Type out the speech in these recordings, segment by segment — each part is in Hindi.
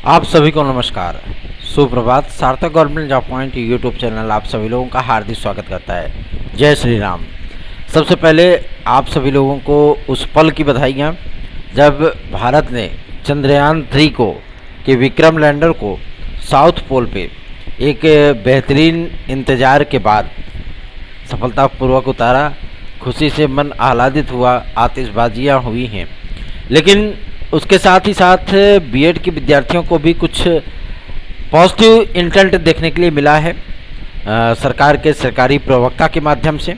आप सभी को नमस्कार, सुप्रभात। सार्थक government job point YouTube channel आप सभी लोगों का हार्दिक स्वागत करता है। जय श्री राम। सबसे पहले आप सभी लोगों को उस पल की बधाइयाँ जब भारत ने चंद्रयान 3 को के विक्रम लैंडर को साउथ पोल पे एक बेहतरीन इंतज़ार के बाद सफलतापूर्वक उतारा। खुशी से मन आह्लादित हुआ, आतिशबाजियाँ हुई हैं। लेकिन उसके साथ ही साथ बीएड के विद्यार्थियों को भी कुछ पॉजिटिव इंटेंट देखने के लिए मिला है सरकार के सरकारी प्रवक्ता के माध्यम से,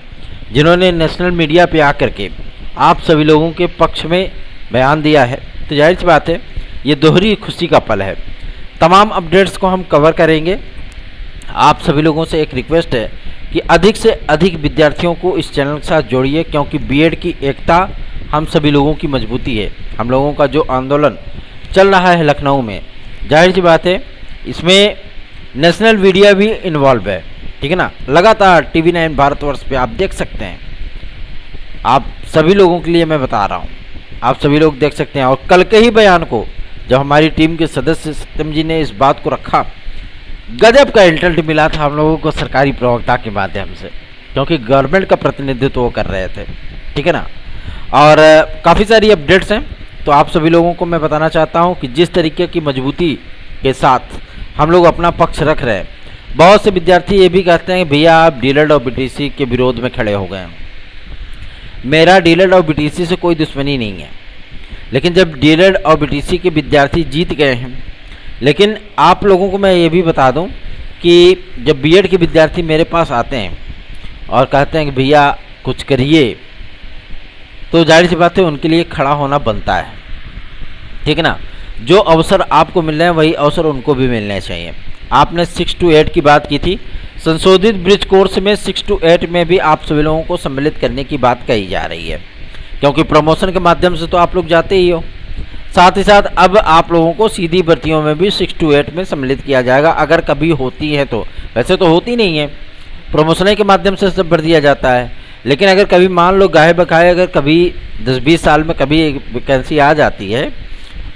जिन्होंने नेशनल मीडिया पे आकर के आप सभी लोगों के पक्ष में बयान दिया है। तो जाहिर सी बात है, ये दोहरी खुशी का पल है। तमाम अपडेट्स को हम कवर करेंगे। आप सभी लोगों से एक रिक्वेस्ट है कि अधिक से अधिक विद्यार्थियों को इस चैनल के साथ जोड़िए, क्योंकि बीएड की एकता हम सभी लोगों की मजबूती है। हम लोगों का जो आंदोलन चल रहा है लखनऊ में, जाहिर सी बात है इसमें नेशनल मीडिया भी इन्वॉल्व है, ठीक है ना। लगातार टीवी 9 भारतवर्ष पे आप देख सकते हैं। आप सभी लोगों के लिए मैं बता रहा हूँ, आप सभी लोग देख सकते हैं। और कल के ही बयान को जब हमारी टीम के सदस्य सत्यम जी ने इस बात को रखा, गजब का इंटेंट मिला था हम लोगों को सरकारी प्रवक्ता के माध्यम से, क्योंकि गवर्नमेंट का प्रतिनिधित्व वो कर रहे थे, ठीक है ना। और काफ़ी सारी अपडेट्स हैं, तो आप सभी लोगों को मैं बताना चाहता हूं कि जिस तरीके की मजबूती के साथ हम लोग अपना पक्ष रख रहे हैं। बहुत से विद्यार्थी ये भी कहते हैं कि भैया आप डीएलएड और बीटीसी के विरोध में खड़े हो गए हैं। मेरा डीएलएड और बीटीसी से कोई दुश्मनी नहीं है, लेकिन जब डीएलएड और बीटीसी के विद्यार्थी जीत गए हैं, लेकिन आप लोगों को मैं ये भी बता दूं कि जब बीएड के विद्यार्थी मेरे पास आते हैं और कहते हैं कि भैया कुछ करिए, तो जाहिर सी बात है उनके लिए खड़ा होना बनता है, ठीक है ना। जो अवसर आपको मिल रहे हैं वही अवसर उनको भी मिलने चाहिए। आपने 6 to 8 की बात की थी, संशोधित ब्रिज कोर्स में 6 to 8 में भी आप सभी लोगों को सम्मिलित करने की बात कही जा रही है, क्योंकि प्रमोशन के माध्यम से तो आप लोग जाते ही हो। साथ ही साथ अब आप लोगों को सीधी भर्तियों में भी 6 to 8 में सम्मिलित किया जाएगा, अगर कभी होती है तो। वैसे तो होती नहीं है, प्रमोशन के माध्यम से सब भर दिया जाता है, लेकिन अगर कभी मान लो गाहे बखाए अगर कभी 10-20 साल में कभी एक वैकेंसी आ जाती है,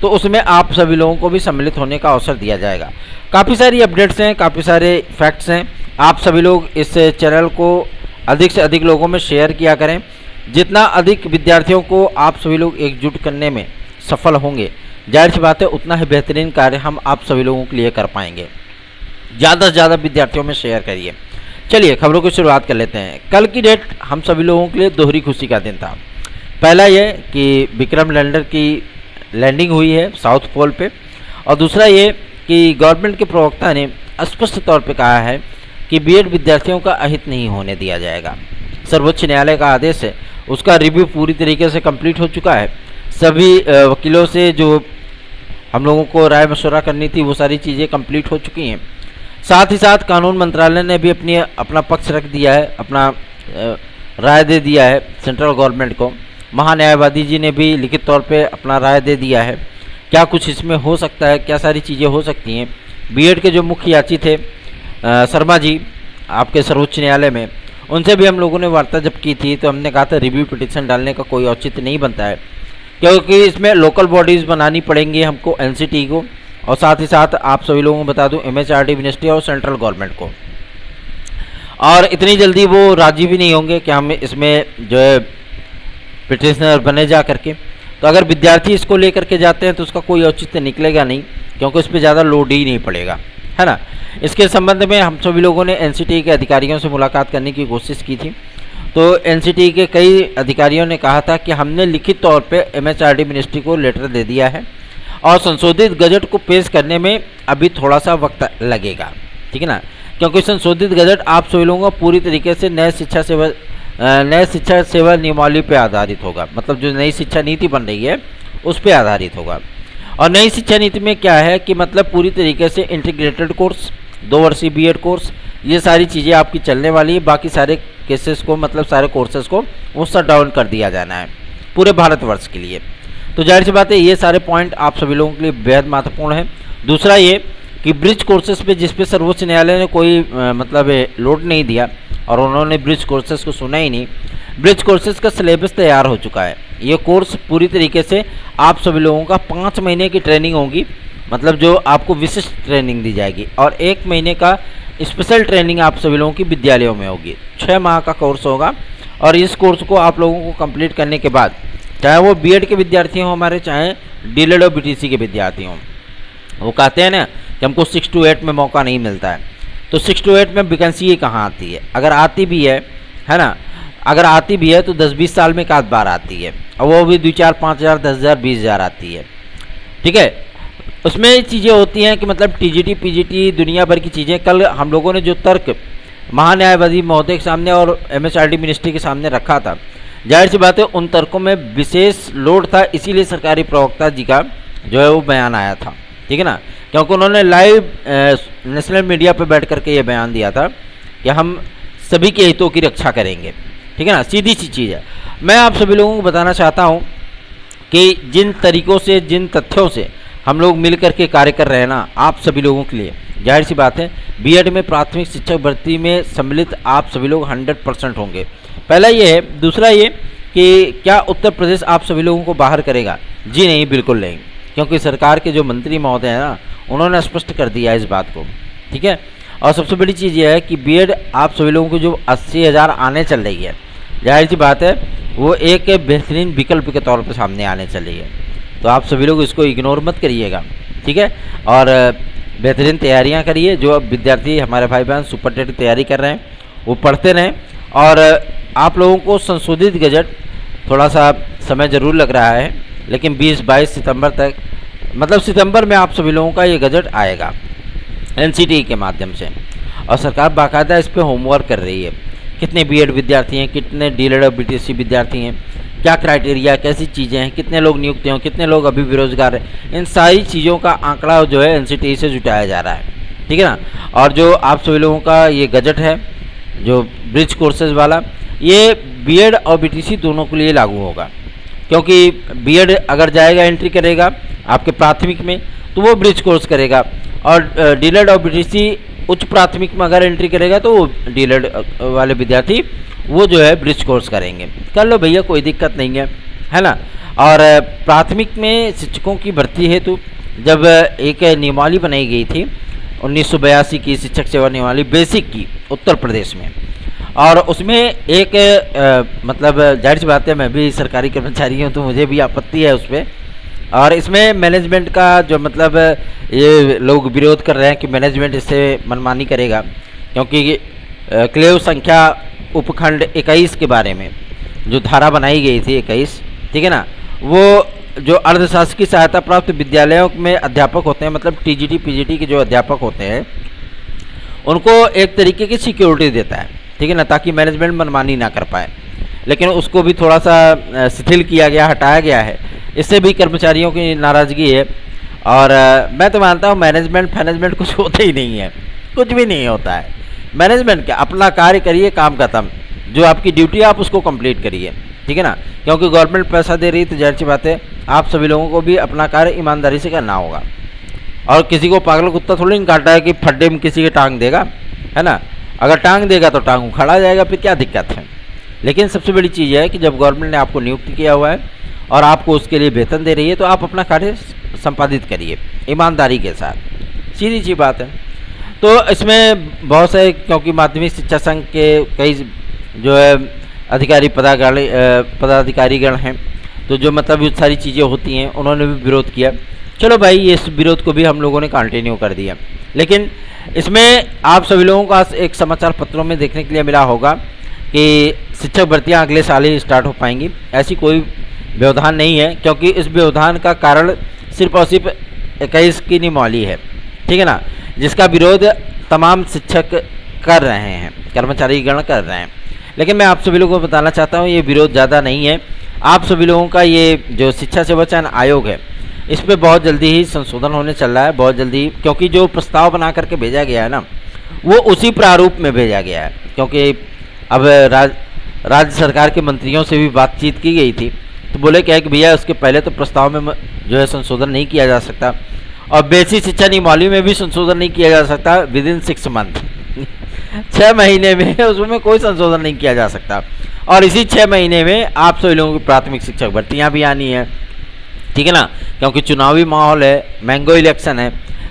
तो उसमें आप सभी लोगों को भी सम्मिलित होने का अवसर दिया जाएगा। काफ़ी सारी अपडेट्स हैं, काफ़ी सारे फैक्ट्स हैं। आप सभी लोग इस चैनल को अधिक से अधिक लोगों में शेयर किया करें। जितना अधिक विद्यार्थियों को आप सभी लोग एकजुट करने में सफल होंगे, जाहिर सी बात है उतना ही बेहतरीन कार्य हम आप सभी लोगों के लिए कर पाएंगे। ज़्यादा से ज़्यादा विद्यार्थियों में शेयर करिए। चलिए खबरों की शुरुआत कर लेते हैं। कल की डेट हम सभी लोगों के लिए दोहरी खुशी का दिन था। पहला ये कि विक्रम लैंडर की लैंडिंग हुई है साउथ पोल पे, और दूसरा ये कि गवर्नमेंट के प्रवक्ता ने स्पष्ट तौर पे कहा है कि बीएड विद्यार्थियों का अहित नहीं होने दिया जाएगा। सर्वोच्च न्यायालय का आदेश है, उसका रिव्यू पूरी तरीके से कंप्लीट हो चुका है। सभी वकीलों से जो हम लोगों को राय मशवरा करनी थी वो सारी चीज़ें कंप्लीट हो चुकी हैं। साथ ही साथ कानून मंत्रालय ने भी अपना पक्ष रख दिया है, अपना राय दे दिया है सेंट्रल गवर्नमेंट को। महान्यायवादी जी ने भी लिखित तौर पे अपना राय दे दिया है क्या कुछ इसमें हो सकता है, क्या सारी चीज़ें हो सकती हैं। बीएड के जो मुख्य याची थे शर्मा जी आपके सर्वोच्च न्यायालय में, उनसे भी हम लोगों ने वार्ता जब की थी, तो हमने कहा था रिव्यू पिटीशन डालने का कोई औचित्य नहीं बनता है, क्योंकि इसमें लोकल बॉडीज़ बनानी पड़ेंगी हमको, एनसीटी को, और साथ ही साथ आप सभी लोगों को बता दूं एमएचआरडी मिनिस्ट्री और सेंट्रल गवर्नमेंट को। और इतनी जल्दी वो राजी भी नहीं होंगे कि हम इसमें जो है पिटिशनर बने जा करके। तो अगर विद्यार्थी इसको लेकर के जाते हैं तो उसका कोई औचित्य निकलेगा नहीं, क्योंकि उस पर ज़्यादा लोड ही नहीं पड़ेगा, है ना। इसके संबंध में हम सभी लोगों ने एनसीटी के अधिकारियों से मुलाकात करने की कोशिश की थी। तो एनसीटी के कई अधिकारियों ने कहा था कि हमने लिखित तौर पर एमएचआरडी मिनिस्ट्री को लेटर दे दिया है और संशोधित गजट को पेश करने में अभी थोड़ा सा वक्त लगेगा, ठीक है ना, क्योंकि संशोधित गजट आप सभी लोगों का पूरी तरीके से नए शिक्षा सेवा नियमावली पे आधारित होगा। मतलब जो नई शिक्षा नीति बन रही है उस पे आधारित होगा। और नई शिक्षा नीति में क्या है कि मतलब पूरी तरीके से इंटीग्रेटेड कोर्स, 2 वर्षीय बीएड कोर्स, ये सारी चीज़ें आपकी चलने वाली है। बाकी सारे केसेस को, मतलब सारे कोर्सेज को वो शट डाउन कर दिया जाना है पूरे भारतवर्ष के लिए। तो जाहिर सी बात है ये सारे पॉइंट आप सभी लोगों के लिए बेहद महत्वपूर्ण है। दूसरा ये कि ब्रिज कोर्सेज पे जिस पे सर्वोच्च न्यायालय ने कोई मतलब लोड नहीं दिया और उन्होंने ब्रिज कोर्सेज को सुना ही नहीं, ब्रिज कोर्सेज का सिलेबस तैयार हो चुका है। ये कोर्स पूरी तरीके से आप सभी लोगों का 5 महीने की ट्रेनिंग होगी मतलब जो आपको विशिष्ट ट्रेनिंग दी जाएगी, और 1 महीने का स्पेशल ट्रेनिंग आप सभी लोगों की विद्यालयों में होगी। 6 माह का कोर्स होगा, और इस कोर्स को आप लोगों को कंप्लीट करने के बाद, चाहे वो बीएड के विद्यार्थी हों हमारे, चाहे डीएलएड और बीटीसी के विद्यार्थी हों, वो कहते हैं ना कि हमको 6 to 8 में मौका नहीं मिलता है। तो 6 to 8 में वैकेंसी ये कहाँ आती है? अगर आती भी है ना, अगर आती भी है तो 10-20 साल में एक आध बार आती है, और वो भी 2-4-5 हज़ार 10,000 20,000 आती है। ठीक है, उसमें चीज़ें होती हैं कि मतलब टीजीटी पीजीटी दुनिया भर की चीज़ें। कल हम लोगों ने जो तर्क महान्यायवादी महोदय के सामने और एमएचआरडी मिनिस्ट्री के सामने रखा था, जाहिर सी बात है उन तर्कों में विशेष लोड था, इसीलिए सरकारी प्रवक्ता जी का जो है वो बयान आया था। ठीक है ना, क्योंकि उन्होंने लाइव नेशनल मीडिया पर बैठ करके ये बयान दिया था कि हम सभी के हितों की रक्षा करेंगे। ठीक है ना, सीधी सी चीज़ है। मैं आप सभी लोगों को बताना चाहता हूँ कि जिन तरीक़ों से, जिन तथ्यों से हम लोग मिल कर के कार्य कर रहे हैं ना, आप सभी लोगों के लिए जाहिर सी बात है बीएड में प्राथमिक शिक्षक भर्ती में सम्मिलित आप सभी लोग 100% होंगे। पहला ये है। दूसरा ये कि क्या उत्तर प्रदेश आप सभी लोगों को बाहर करेगा? जी नहीं, बिल्कुल नहीं, क्योंकि सरकार के जो मंत्री महोदय हैं ना, उन्होंने स्पष्ट कर दिया इस बात को। ठीक है, और सबसे बड़ी चीज़ ये है कि बीएड आप सभी लोगों को जो 80,000 आने चल रही है, जाहिर सी बात है वो एक बेहतरीन विकल्प के तौर पर सामने आने चल रही है। तो आप सभी लोग इसको इग्नोर मत करिएगा। ठीक है, और बेहतरीन तैयारियां करिए। जो अब विद्यार्थी हमारे भाई बहन सुपर टेट की तैयारी कर रहे हैं वो पढ़ते रहें। और आप लोगों को संशोधित गजट थोड़ा सा समय ज़रूर लग रहा है, लेकिन 20-22 सितंबर तक, मतलब सितंबर में आप सभी लोगों का ये गजट आएगा एनसीटी के माध्यम से, और सरकार बाकायदा इस पर होमवर्क कर रही है। कितने बीएड विद्यार्थी हैं, कितने डीएलएड और बीटीसी विद्यार्थी हैं, क्या क्राइटेरिया, कैसी चीज़ें हैं, कितने लोग नियुक्त हों, कितने लोग अभी बेरोजगार हैं, इन सारी चीज़ों का आंकड़ा जो है एनसीटी से जुटाया जा रहा है। ठीक है ना, और जो आप सभी लोगों का ये गजट है जो ब्रिज कोर्सेज वाला, ये बीएड और बीटीसी दोनों के लिए लागू होगा। क्योंकि बीएड अगर जाएगा एंट्री करेगा आपके प्राथमिक में तो वो ब्रिज कोर्स करेगा, और डीएलएड और बीटीसी उच्च प्राथमिक में अगर एंट्री करेगा तो वो डीएलएड वाले विद्यार्थी वो जो है ब्रिज कोर्स करेंगे। कर लो भैया, कोई दिक्कत नहीं है ना। और प्राथमिक में शिक्षकों की भर्ती हेतु जब एक नियमावली बनाई गई थी 1982 की शिक्षक सेवा नियमावली बेसिक की उत्तर प्रदेश में, और उसमें एक मतलब जाहिर सी बात है मैं भी सरकारी कर्मचारी हूँ तो मुझे भी आपत्ति है उस पर। और इसमें मैनेजमेंट का जो मतलब ये लोग विरोध कर रहे हैं कि मैनेजमेंट इससे मनमानी करेगा, क्योंकि क्लेव संख्या उपखंड 21 के बारे में जो धारा बनाई गई थी 21, ठीक है ना, वो जो अर्धशासकीय सहायता प्राप्त विद्यालयों में अध्यापक होते हैं, मतलब टीजीटी पीजीटी के जो अध्यापक होते हैं, उनको एक तरीके की सिक्योरिटी देता है। ठीक है ना, ताकि मैनेजमेंट मनमानी ना कर पाए। लेकिन उसको भी थोड़ा सा शिथिल किया गया, हटाया गया है। इससे भी कर्मचारियों की नाराज़गी है। और मैं तो मानता हूँ मैनेजमेंट कुछ होता ही नहीं है, कुछ भी नहीं होता है। मैनेजमेंट क्या, अपना कार्य करिए, काम खत्म। जो आपकी ड्यूटी है आप उसको कंप्लीट करिए। ठीक है ना, क्योंकि गवर्नमेंट पैसा दे रही तो जाहिर सी बात है आप सभी लोगों को भी अपना कार्य ईमानदारी से करना होगा। और किसी को पागल कुत्ता थोड़ी नहीं काटा है कि फड्डे में किसी के टांग देगा, है ना। अगर टांग देगा तो टांग उखड़ा जाएगा, फिर क्या दिक्कत है। लेकिन सबसे बड़ी चीज़ है कि जब गवर्नमेंट ने आपको नियुक्त किया हुआ है और आपको उसके लिए वेतन दे रही है तो आप अपना कार्य संपादित करिए ईमानदारी के साथ, सीधी सी बात है। तो इसमें बहुत से, क्योंकि माध्यमिक शिक्षा संघ के कई जो है अधिकारी पदाधिकारीगण हैं, तो जो मतलब ये सारी चीज़ें होती हैं उन्होंने भी विरोध किया। चलो भाई, ये इस विरोध को भी हम लोगों ने कंटिन्यू कर दिया। लेकिन इसमें आप सभी लोगों को एक समाचार पत्रों में देखने के लिए मिला होगा कि शिक्षक भर्तियां अगले साल ही स्टार्ट हो पाएंगी। ऐसी कोई व्यवधान नहीं है, क्योंकि इस व्यवधान का कारण सिर्फ और सिर्फ 21 की नियमावली है। ठीक है ना, जिसका विरोध तमाम शिक्षक कर रहे हैं, कर्मचारीगण कर रहे हैं। लेकिन मैं आप सभी लोगों को बताना चाहता हूँ ये विरोध ज़्यादा नहीं है। आप सभी लोगों का ये जो शिक्षा सेवा चयन आयोग है इस पर बहुत जल्दी ही संशोधन होने चल रहा है, बहुत जल्दी। क्योंकि जो प्रस्ताव बना करके भेजा गया है ना, वो उसी प्रारूप में भेजा गया है। क्योंकि अब राज्य सरकार के मंत्रियों से भी बातचीत की गई थी, तो बोले क्या है कि भैया उसके पहले तो प्रस्ताव में जो है संशोधन नहीं किया जा सकता, और बेसिक शिक्षा नियमावली में भी संशोधन नहीं किया जा सकता विदिन 6 मंथ 6 महीने में उसमें कोई संशोधन नहीं किया जा सकता। और इसी 6 महीने में आप सभी लोगों की प्राथमिक शिक्षक भर्तियाँ भी आनी है। ठीक है ना, क्योंकि चुनावी माहौल है, मैंगो इलेक्शन है,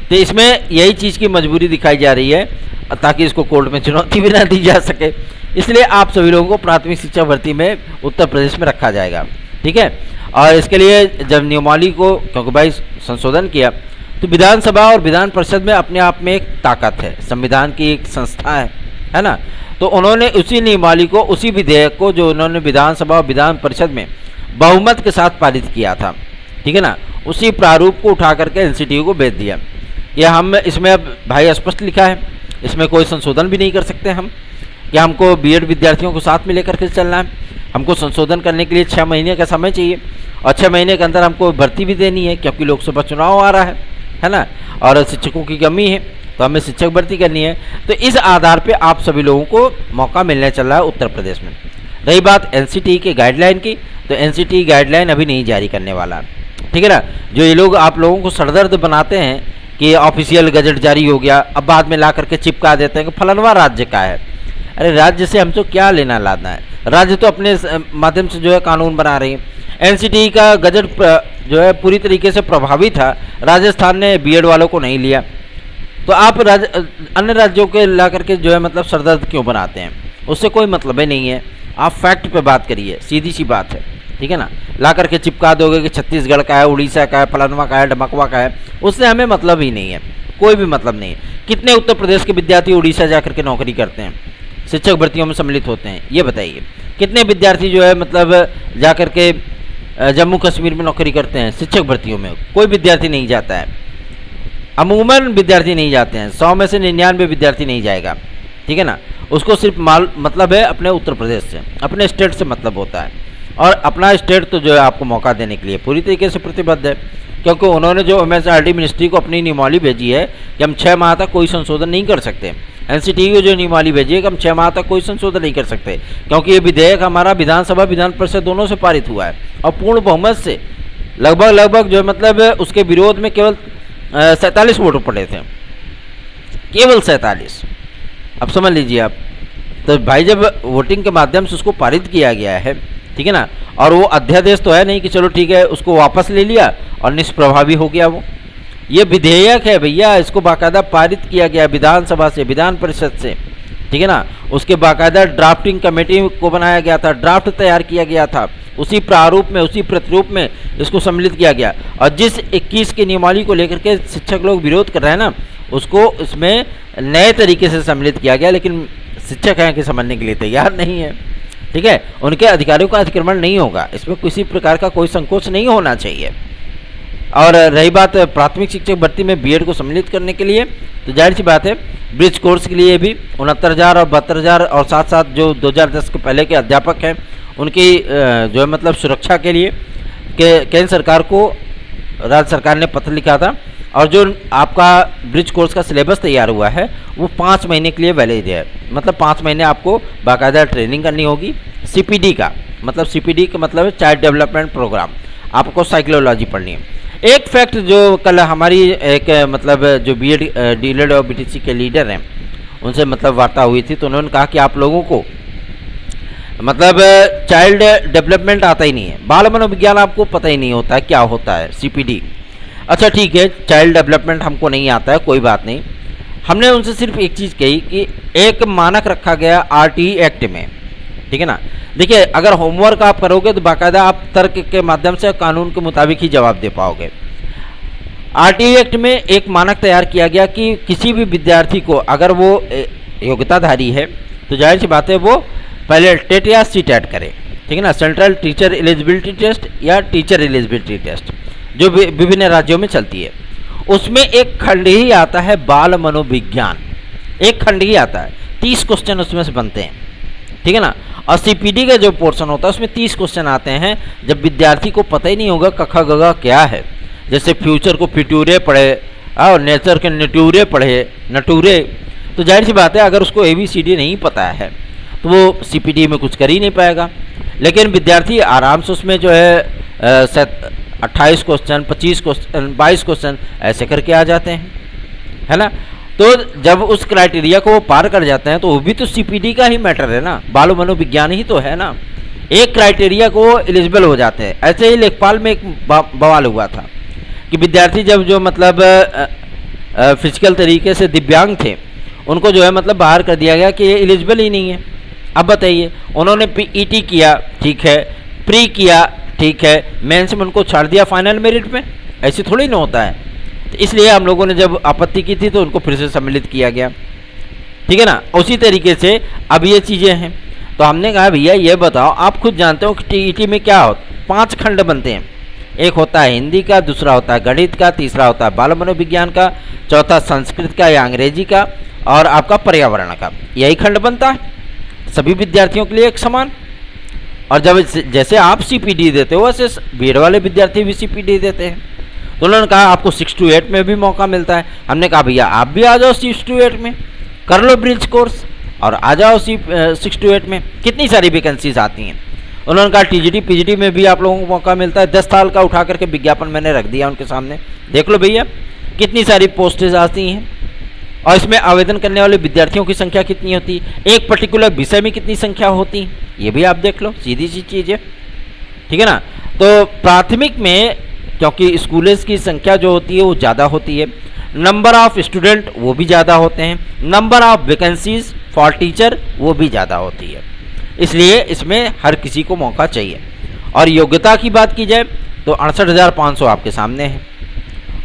तो इसमें यही चीज़ की मजबूरी दिखाई जा रही है ताकि इसको कोर्ट में चुनौती भी ना दी जा सके। इसलिए आप सभी लोगों को प्राथमिक शिक्षा भर्ती में उत्तर प्रदेश में रखा जाएगा। ठीक है, और इसके लिए जब नियमावली को क्योंकि भाई संशोधन किया तो विधानसभा और विधान परिषद में अपने आप में एक ताकत है, संविधान की एक संस्था है ना, तो उन्होंने उसी नियमावली को, उसी विधेयक को जो उन्होंने विधानसभा और विधान परिषद में बहुमत के साथ पारित किया था, ठीक है ना, उसी प्रारूप को उठा करके एनसीटीयू को भेज दिया। ये हम इसमें अब भाई स्पष्ट लिखा है, इसमें कोई संशोधन भी नहीं कर सकते हम, कि हमको बीएड विद्यार्थियों को साथ में लेकर के चलना है। हमको संशोधन करने के लिए 6 महीने का समय चाहिए और 6 महीने के अंदर हमको भर्ती भी देनी है, क्योंकि लोकसभा चुनाव आ रहा है ना, और शिक्षकों की कमी है, तो हमें शिक्षक भर्ती करनी है। तो इस आधार पे आप सभी लोगों को मौका मिलने चल रहा है उत्तर प्रदेश में। रही बात एनसीटी की गाइडलाइन की, तो एनसीटी गाइडलाइन अभी नहीं जारी करने वाला, ठीक है ना। जो ये लोग आप लोगों को सरदर्द बनाते हैं कि ऑफिशियल गजट जारी हो गया, अब बाद में ला करके चिपका देते हैं कि फलानवा राज्य का है। अरे राज्य से हमको क्या लेना लाना है, राज्य तो अपने माध्यम से जो है कानून बना रही है। एनसीटी का गजट जो है पूरी तरीके से प्रभावी था, राजस्थान ने बीएड वालों को नहीं लिया, तो आप अन्य राज्यों के ला करके जो है मतलब सरदर्द क्यों बनाते हैं, उससे कोई मतलब ही नहीं है। आप फैक्ट पे बात करिए, सीधी सी बात है, ठीक है ना। ला करके चिपका दोगे कि छत्तीसगढ़ का है, उड़ीसा का है, फलानवा का है, ढमकवा का है, उससे हमें मतलब ही नहीं है, कोई भी मतलब नहीं है। कितने उत्तर प्रदेश के विद्यार्थी उड़ीसा जा करके नौकरी करते हैं, शिक्षक भर्तियों में सम्मिलित होते हैं, ये बताइए। कितने विद्यार्थी जो है मतलब जा करके जम्मू कश्मीर में नौकरी करते हैं शिक्षक भर्तियों में, कोई विद्यार्थी नहीं जाता है, अमूमन विद्यार्थी नहीं जाते हैं, 100 में से 99 विद्यार्थी नहीं जाएगा, ठीक है ना। उसको सिर्फ मतलब है अपने उत्तर प्रदेश से, अपने स्टेट से मतलब होता है, और अपना स्टेट तो जो है आपको मौका देने के लिए पूरी तरीके से प्रतिबद्ध है, क्योंकि उन्होंने जो एमएसआरडी मिनिस्ट्री को अपनी नियमावली भेजी है कि हम 6 माह तक कोई संशोधन नहीं कर सकते। एनसीटीयू जो नियमावली भेजी है कि हम 6 माह तक कोई संशोधन नहीं कर सकते, क्योंकि ये विधेयक हमारा विधानसभा विधान परिषद दोनों से पारित हुआ है और पूर्ण बहुमत से, लगभग जो है मतलब उसके विरोध में केवल 47 वोट पड़े थे, केवल 47। अब समझ लीजिए आप, तो भाई जब वोटिंग के माध्यम से उसको पारित किया गया है, ठीक है ना, और वो अध्यादेश तो है नहीं कि चलो ठीक है उसको वापस ले लिया और निष्प्रभावी हो गया, वो ये विधेयक है भैया, इसको बाकायदा पारित किया गया विधानसभा से, विधान परिषद से, ठीक है ना। उसके बाकायदा ड्राफ्टिंग कमेटी को बनाया गया था, ड्राफ्ट तैयार किया गया था, उसी प्रारूप में, उसी प्रतिरूप में इसको सम्मिलित किया गया। और जिस 21 की नियमावली को लेकर के शिक्षक लोग विरोध कर रहे हैं ना, उसको इसमें नए तरीके से सम्मिलित किया गया, लेकिन शिक्षक हैं कि समझने के लिए तैयार नहीं है, ठीक है। उनके अधिकारियों का अतिक्रमण नहीं होगा, इसमें किसी प्रकार का कोई संकोच नहीं होना चाहिए। और रही बात प्राथमिक शिक्षक भर्ती में बीएड को सम्मिलित करने के लिए, तो जाहिर सी बात है ब्रिज कोर्स के लिए भी 69,000 और 72,000 और साथ साथ जो 2010 के पहले के अध्यापक हैं उनकी जो है मतलब सुरक्षा के लिए केंद्र सरकार को राज्य सरकार ने पत्र लिखा था, और जो आपका ब्रिज कोर्स का सिलेबस तैयार हुआ है वो 5 महीने के लिए वैलिड है, मतलब 5 महीने आपको बाकायदा ट्रेनिंग करनी होगी। सीपीडी का मतलब है चाइल्ड डेवलपमेंट प्रोग्राम, आपको साइकोलॉजी पढ़नी है। एक फैक्ट जो कल हमारी एक मतलब जो बीएड डीएलएड और बीटीसी के लीडर हैं उनसे मतलब वार्ता हुई थी, तो उन्होंने कहा कि आप लोगों को मतलब चाइल्ड डेवलपमेंट आता ही नहीं है, बाल मनोविज्ञान आपको पता ही नहीं होता है क्या होता है, सीपीडी। अच्छा ठीक है, चाइल्ड डेवलपमेंट हमको नहीं आता है, कोई बात नहीं। हमने उनसे सिर्फ एक चीज़ कही कि एक मानक रखा गया आरटीई एक्ट में, ठीक है ना। देखिए अगर होमवर्क आप करोगे तो बाकायदा आप तर्क के माध्यम से कानून के मुताबिक ही जवाब दे पाओगे। आरटीई एक्ट में एक मानक तैयार किया गया कि किसी भी विद्यार्थी को अगर वो योग्यताधारी है तो जाहिर सी बात है वो पहले टेट या सीटेट करे, ठीक है ना, सेंट्रल टीचर एलिजिबिलिटी टेस्ट या टीचर एलिजिबिलिटी टेस्ट जो विभिन्न राज्यों में चलती है। उसमें एक खंड ही आता है बाल मनोविज्ञान, एक खंड ही आता है, 30 क्वेश्चन उसमें से बनते हैं, ठीक है ना। और सीपीडी का जो पोर्शन होता है उसमें 30 क्वेश्चन आते हैं। जब विद्यार्थी को पता ही नहीं होगा कखा गगा क्या है, जैसे फ्यूचर को फिटूरे पढ़े और नेचर के नटूरे पढ़े नटूरे, तो जाहिर सी बात है अगर उसको ABCD नहीं पता है तो वो सीपीडी में कुछ कर ही नहीं पाएगा। लेकिन विद्यार्थी आराम से उसमें जो है 28 क्वेश्चन, 25 क्वेश्चन, 22 क्वेश्चन ऐसे करके आ जाते हैं, है ना। तो जब उस क्राइटेरिया को वो पार कर जाते हैं तो वो भी तो सीपीडी का ही मैटर है ना, बाल मनोविज्ञान ही तो है ना। एक क्राइटेरिया को एलिजिबल हो जाते हैं। ऐसे ही लेखपाल में एक बवाल हुआ था कि विद्यार्थी जब जो मतलब फिजिकल तरीके से दिव्यांग थे उनको जो है मतलब बाहर कर दिया गया कि ये एलिजिबल ही नहीं है। अब बताइए, उन्होंने पीईटी किया ठीक है, प्री किया ठीक है, मेंस में उनको छाड़ दिया फाइनल मेरिट में, ऐसे थोड़ी ना होता है। तो इसलिए हम लोगों ने जब आपत्ति की थी तो उनको फिर से सम्मिलित किया गया, ठीक है ना। उसी तरीके से अब ये चीज़ें हैं, तो हमने कहा भैया ये बताओ, आप खुद जानते हो कि टीईटी में क्या होता, 5 खंड बनते हैं। एक होता है हिंदी का, दूसरा होता है गणित का, तीसरा होता है बाल मनोविज्ञान का, चौथा संस्कृत का या अंग्रेजी का, और आपका पर्यावरण का। यही खंड बनता है सभी विद्यार्थियों के लिए एक समान। और जब जैसे आप सीपीडी देते हो वैसे बीएड वाले विद्यार्थी भी सीपीडी देते हैं। तो उन्होंने कहा आपको 6 to 8 में भी मौका मिलता है। हमने कहा भैया आप भी आ जाओ 6 to 8 में, कर लो ब्रिज कोर्स और आ जाओ 6 to 8 में, कितनी सारी वैकेंसीज आती हैं। उन्होंने कहा टीजीटी पीजीटी में भी आप लोगों को मौका मिलता है। 10 साल का उठा करके विज्ञापन मैंने रख दिया उनके सामने, देख लो भैया कितनी सारी पोस्टेज आती हैं, और इसमें आवेदन करने वाले विद्यार्थियों की संख्या कितनी होती है, एक पर्टिकुलर विषय में कितनी संख्या होती है, ये भी आप देख लो, सीधी सी चीज़ है, ठीक है ना। तो प्राथमिक में क्योंकि स्कूल्स की संख्या जो होती है वो ज़्यादा होती है, नंबर ऑफ स्टूडेंट वो भी ज़्यादा होते हैं, number of vacancies for teacher वो भी ज़्यादा होती है, इसलिए इसमें हर किसी को मौका चाहिए। और योग्यता की बात की जाए तो 68,500 आपके सामने है,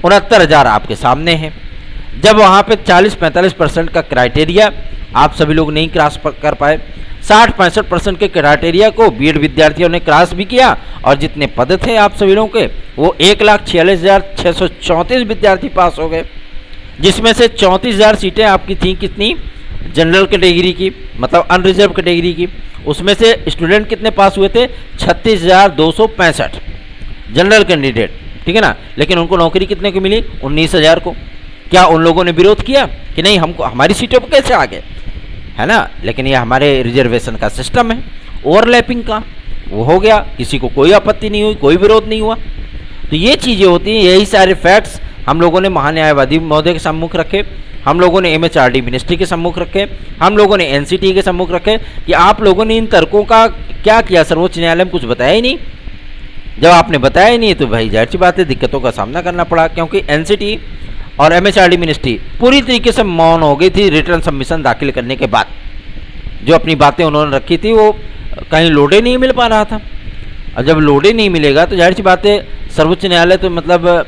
69,000 आपके सामने है। जब वहाँ पे 40-45% का क्राइटेरिया आप सभी लोग नहीं क्रॉस कर पाए, 60-65% के क्राइटेरिया को बीएड विद्यार्थियों ने क्रॉस भी किया, और जितने पद थे आप सभी लोगों के वो 1,46,634 विद्यार्थी पास हो गए, जिसमें से 34,000 सीटें आपकी थी कितनी, जनरल कैटेगरी की, मतलब अनरिजर्व कैटेगरी की। उसमें से स्टूडेंट कितने पास हुए थे, 36,265 जनरल कैंडिडेट, ठीक है ना। लेकिन उनको नौकरी कितने को मिली, 19,000 को। क्या उन लोगों ने विरोध किया कि नहीं हमको हमारी सीटों पर कैसे आ गए, है ना। लेकिन ये हमारे रिजर्वेशन का सिस्टम है, ओवरलैपिंग का, वो हो गया, किसी को कोई आपत्ति नहीं हुई, कोई विरोध नहीं हुआ। तो ये चीज़ें होती हैं, यही सारे फैक्ट्स हम लोगों ने महान्यायवादी महोदय के सम्मुख रखे, हम लोगों ने एमएचआरडी मिनिस्ट्री के सम्मुख रखे, हम लोगों ने एनसीटी के सम्मुख रखे कि आप लोगों ने इन तर्कों का क्या किया, सर्वोच्च न्यायालय में कुछ बताया ही नहीं। जब आपने बताया ही नहीं तो भाई जाहिर सी बात है दिक्कतों का सामना करना पड़ा, क्योंकि एनसीटी और एमएचआरडी मिनिस्ट्री पूरी तरीके से मौन हो गई थी रिटर्न सबमिशन दाखिल करने के बाद। जो अपनी बातें उन्होंने रखी थी वो कहीं लोडे नहीं मिल पा रहा था, और जब लोडे नहीं मिलेगा तो जाहिर सी बात है सर्वोच्च न्यायालय तो मतलब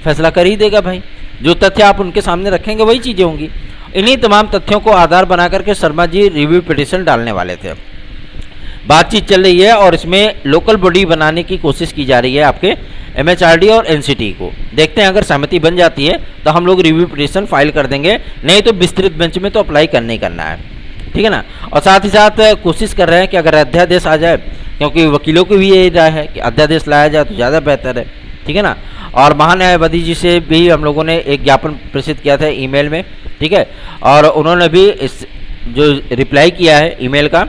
फैसला कर ही देगा भाई। जो तथ्य आप उनके सामने रखेंगे वही चीज़ें होंगी। इन्हीं तमाम तथ्यों को आधार बना करके शर्मा जी रिव्यू पिटीशन डालने वाले थे। बातचीत चल रही है और इसमें लोकल बॉडी बनाने की कोशिश की जा रही है आपके एमएचआरडी और एनसीटी को। देखते हैं अगर सहमति बन जाती है तो हम लोग रिव्यू पिटीशन फाइल कर देंगे, नहीं तो विस्तृत बेंच में तो अप्लाई करना ही करना है, ठीक है ना। और साथ ही साथ कोशिश कर रहे हैं कि अगर अध्यादेश आ जाए, क्योंकि वकीलों की भी यही राय है कि अध्यादेश लाया जाए तो ज़्यादा बेहतर है, ठीक है ना। और महान्यायवादी जी से भी हम लोगों ने एक ज्ञापन प्रेषित किया था ईमेल में, ठीक है, और उन्होंने भी इस जो रिप्लाई किया है ईमेल का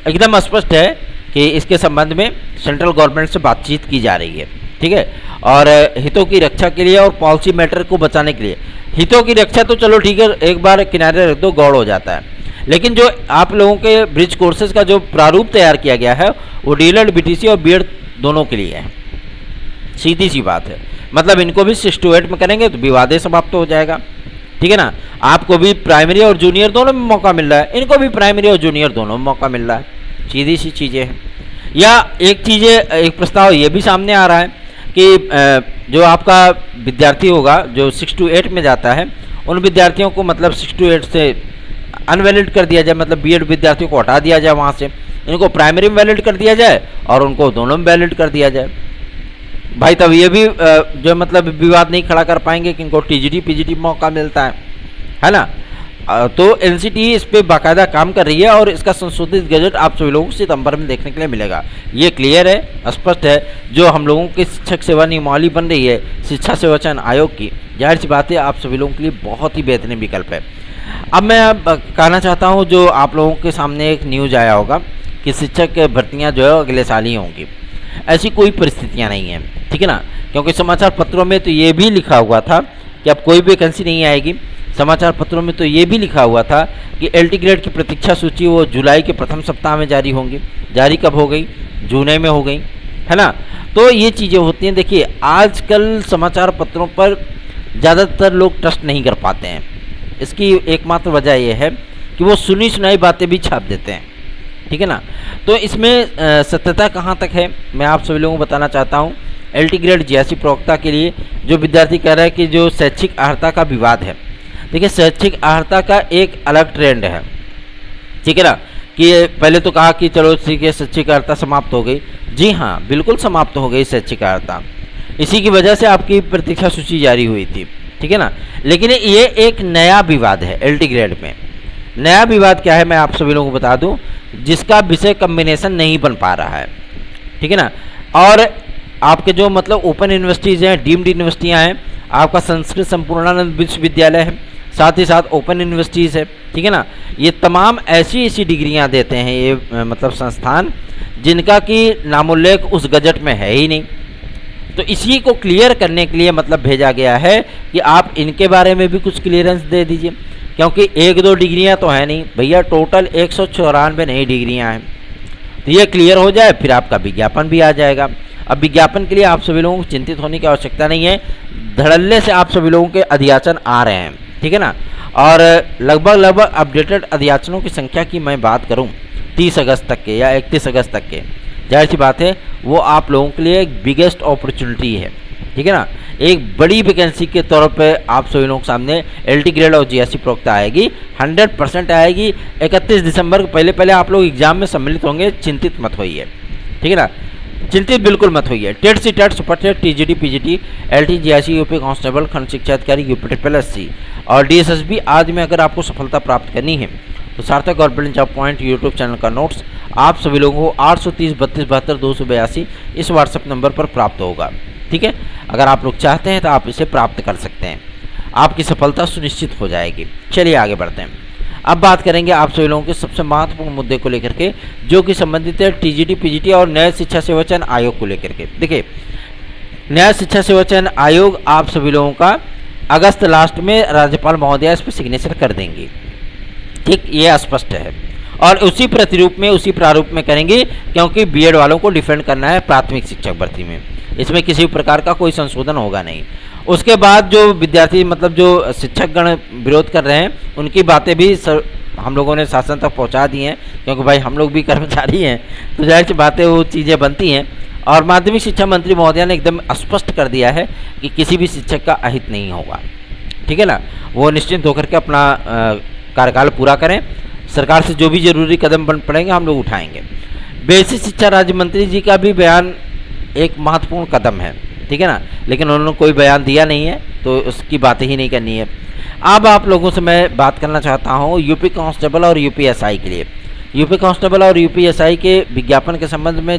एकदम स्पष्ट है कि इसके संबंध में सेंट्रल गवर्नमेंट से बातचीत की जा रही है, ठीक है। और हितों की रक्षा के लिए और पॉलिसी मैटर को बचाने के लिए, हितों की रक्षा तो चलो ठीक है एक बार किनारे रख दो, गौड़ हो जाता है, लेकिन जो आप लोगों के ब्रिज कोर्सेज का जो प्रारूप तैयार किया गया है वो डीएलएड बीटीसी और बीएड दोनों के लिए है, सीधी सी बात है। मतलब इनको भी 6 to 8 में करेंगे तो विवादे समाप्त हो जाएगा, ठीक है ना। आपको भी प्राइमरी और जूनियर दोनों में मौका मिल रहा है, इनको भी प्राइमरी और जूनियर दोनों में मौका मिल रहा है, सीधी सी चीज़ें हैं। या एक प्रस्ताव ये भी सामने आ रहा है कि जो आपका विद्यार्थी होगा जो 6 to 8 में जाता है, उन विद्यार्थियों को मतलब 6 to 8 से अनवैलिड कर दिया जाए, मतलब बीएड विद्यार्थियों को हटा दिया जाए वहाँ से, इनको प्राइमरी में वैलिड कर दिया जाए और उनको दोनों में वैलिड कर दिया जाए भाई। तब ये भी जो मतलब विवाद नहीं खड़ा कर पाएंगे कि इनको टीजीटी पीजीटी मौका मिलता है ना। तो एनसीटी इस पर बाकायदा काम कर रही है और इसका संशोधित गजट आप सभी लोगों को सितंबर में देखने के लिए मिलेगा। ये क्लियर है, स्पष्ट है। जो हम लोगों की शिक्षक सेवा नियमावली बन रही है शिक्षा सेवा चयन आयोग की, जाहिर सी बात है आप सभी लोगों के लिए बहुत ही बेहतरीन विकल्प है। अब मैं कहना चाहता हूँ जो आप लोगों के सामने एक न्यूज़ आया होगा कि शिक्षक भर्तियाँ जो है अगले साल ही होंगी, ऐसी कोई परिस्थितियाँ नहीं हैं, ठीक है ना। क्योंकि समाचार पत्रों में तो ये भी लिखा हुआ था कि अब कोई वैकेंसी नहीं आएगी। समाचार पत्रों में तो ये भी लिखा हुआ था कि एलटी ग्रेड की प्रतीक्षा सूची वो जुलाई के प्रथम सप्ताह में जारी होंगी। जारी कब हो गई, जूने में हो गई, है ना। तो ये चीज़ें होती हैं। देखिए आजकल समाचार पत्रों पर ज़्यादातर लोग ट्रस्ट नहीं कर पाते हैं। इसकी एकमात्र वजह यह है कि वो सुनी सुनाई बातें भी छाप देते हैं, ठीक है ना। तो इसमें सत्यता कहाँ तक है मैं आप सभी लोगों को बताना चाहता हूँ। LT ग्रेड जीएससी प्रवक्ता के लिए जो विद्यार्थी कह रहा है कि जो शैक्षिक अर्हता का विवाद है, देखिए शैक्षिक अर्हता का एक अलग ट्रेंड है, ठीक है ना। कि पहले तो कहा कि चलो ठीक है शैक्षिक अर्हता समाप्त हो गई। जी हाँ, बिल्कुल समाप्त हो गई शैक्षिक अर्हता, इसी की वजह से आपकी प्रतीक्षा सूची जारी हुई थी, ठीक है ना। लेकिन ये एक नया विवाद है LT ग्रेड में। नया विवाद क्या है मैं आप सभी लोगों को बता दूं, जिसका विषय कम्बिनेशन नहीं बन पा रहा है, ठीक है ना। और आपके जो मतलब ओपन यूनिवर्सिटीज़ हैं, डीम्ड यूनिवर्सिटियाँ हैं, आपका संस्कृत संपूर्णानंद विश्वविद्यालय है, साथ ही साथ ओपन यूनिवर्सिटीज़ है, ठीक है ना। ये तमाम ऐसी ऐसी डिग्रियां देते हैं ये मतलब संस्थान जिनका कि नामोल्लेख उस गजट में है ही नहीं। तो इसी को क्लियर करने के लिए मतलब भेजा गया है कि आप इनके बारे में भी कुछ क्लियरेंस दे दीजिए, क्योंकि एक दो डिग्रियां तो है नहीं भैया, टोटल 194 नई डिग्रियां हैं। तो ये क्लियर हो जाए फिर आपका विज्ञापन भी आ जाएगा। अब विज्ञापन के लिए आप सभी लोगों को चिंतित होने की आवश्यकता नहीं है, धड़ल्ले से आप सभी लोगों के अध्याचन आ रहे हैं, ठीक है ना। और लगभग अपडेटेड अध्याचनों की संख्या की मैं बात करूं 30 अगस्त तक के या 31 अगस्त तक के, जाहिर सी बात है वो आप लोगों के लिए एक बिगेस्ट अपॉर्चुनिटी है, ठीक है ना। एक बड़ी वैकेंसी के तौर पे आप सभी लोगों के सामने LT ग्रेड और जीएससी प्रवक्ता आएगी, 100% आएगी। 31 दिसंबर को पहले आप लोग एग्जाम में सम्मिलित होंगे, चिंतित मत होइए, ठीक है ना। चिंतित बिल्कुल मत होइए। TET C TET super TET TGT PGT LT GIC UP constable खंड शिक्षा अधिकारी UP और DSSB आदि में अगर आपको सफलता प्राप्त करनी है तो सार्थक government job point YouTube channel का नोट्स आप सभी लोगों को 830 32 72 282 इस व्हाट्सएप नंबर पर प्राप्त होगा, ठीक है। अगर आप लोग चाहते हैं तो आप इसे प्राप्त कर सकते हैं, आपकी सफलता सुनिश्चित हो जाएगी। चलिए आगे बढ़ते हैं। अब बात करेंगे आप सभी लोगों के सबसे महत्वपूर्ण मुद्दे को लेकर के, जो कि संबंधित है TGT PGT और नए शिक्षा सेवा चयन आयोग को लेकर के। देखिए नया शिक्षा सेवा चयन आयोग आप सभी लोगों का अगस्त लास्ट में राज्यपाल महोदया इस पर सिग्नेचर कर देंगी, ठीक, ये स्पष्ट है। और उसी प्रतिरूप में उसी प्रारूप में करेंगे, क्योंकि BEd वालों को डिफेंड करना है प्राथमिक शिक्षक भर्ती में, इसमें किसी प्रकार का कोई संशोधन होगा नहीं। उसके बाद जो विद्यार्थी मतलब जो शिक्षकगण विरोध कर रहे हैं उनकी बातें भी हम लोगों ने शासन तक पहुंचा दी हैं, क्योंकि भाई हम लोग भी कर्मचारी हैं, तो जाहिर सी बातें वो चीज़ें बनती हैं। और माध्यमिक शिक्षा मंत्री महोदया ने एकदम स्पष्ट कर दिया है कि किसी भी शिक्षक का अहित नहीं होगा, ठीक है ना। वो निश्चिंत होकर के अपना कार्यकाल पूरा करें, सरकार से जो भी जरूरी कदम बन पड़ेंगे हम लोग उठाएंगे। बेसिक शिक्षा राज्य मंत्री जी का भी बयान एक महत्वपूर्ण कदम है, ठीक है ना, लेकिन उन्होंने कोई बयान दिया नहीं है तो उसकी बात ही नहीं करनी है। अब आप लोगों से मैं बात करना चाहता हूँ यूपी कांस्टेबल और UPSI के लिए। यूपी कांस्टेबल और UPSI के विज्ञापन के संबंध में